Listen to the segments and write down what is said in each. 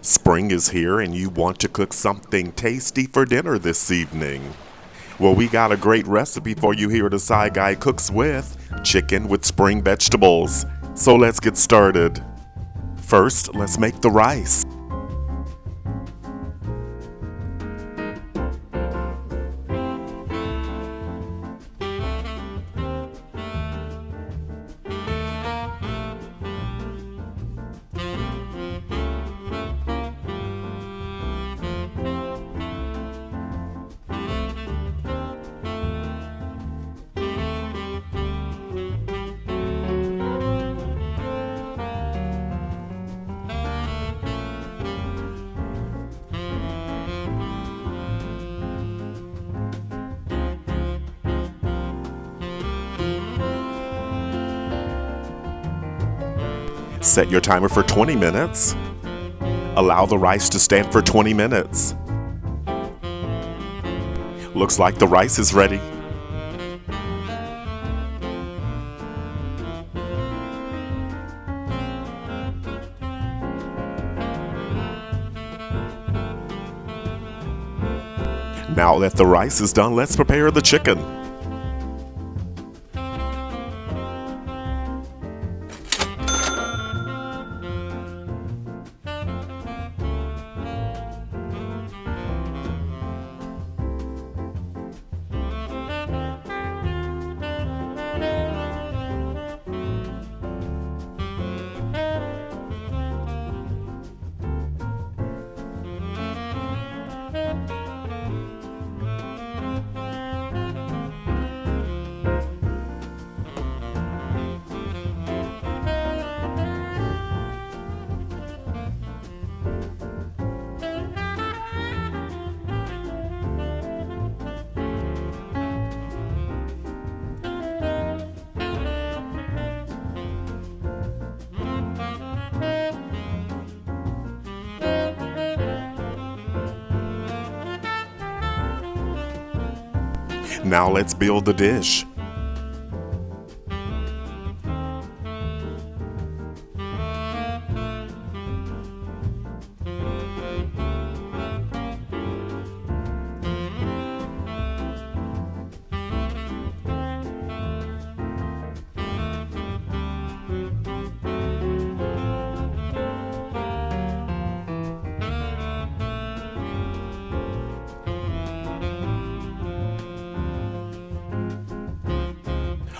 Spring is here and you want to cook something tasty for dinner this evening. Well, we got a great recipe for you here at Side Guy Cooks with chicken with spring vegetables. So let's get started. First, let's make the rice. Set your timer for 20 minutes. Allow the rice to stand for 20 minutes. Looks like the rice is ready. Now that the rice is done, let's prepare the chicken. Now let's build the dish.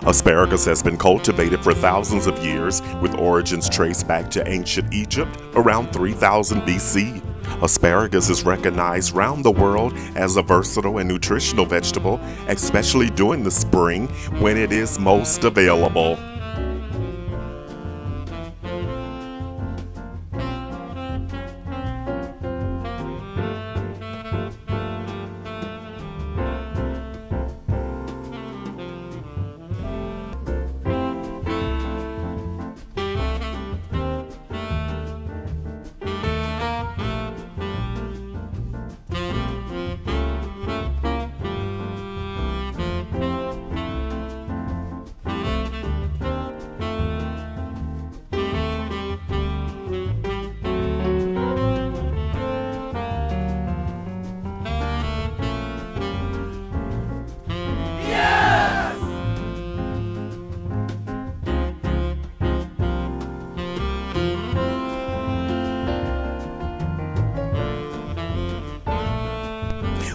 Asparagus has been cultivated for thousands of years, with origins traced back to ancient Egypt around 3000 BC. Asparagus is recognized around the world as a versatile and nutritional vegetable, especially during the spring when it is most available.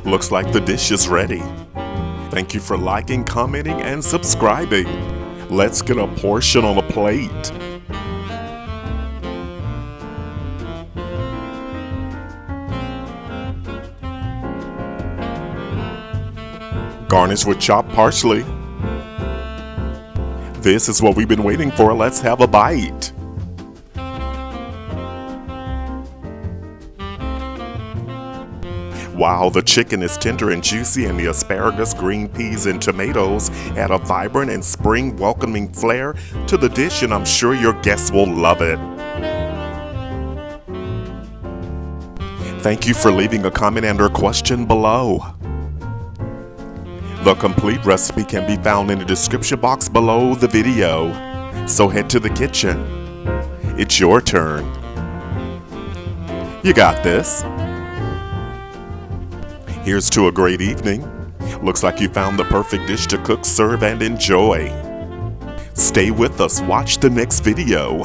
Looks like the dish is ready. Thank you for liking, commenting, and subscribing. Let's get a portion on a plate. Garnish with chopped parsley. This is what we've been waiting for. Let's have a bite. Wow, the chicken is tender and juicy, and the asparagus, green peas, and tomatoes add a vibrant and spring welcoming flair to the dish, and I'm sure your guests will love it. Thank you for leaving a comment and or question below. The complete recipe can be found in the description box below the video. So head to the kitchen. It's your turn. You got this. Here's to a great evening. Looks like you found the perfect dish to cook, serve, and enjoy. Stay with us. Watch the next video.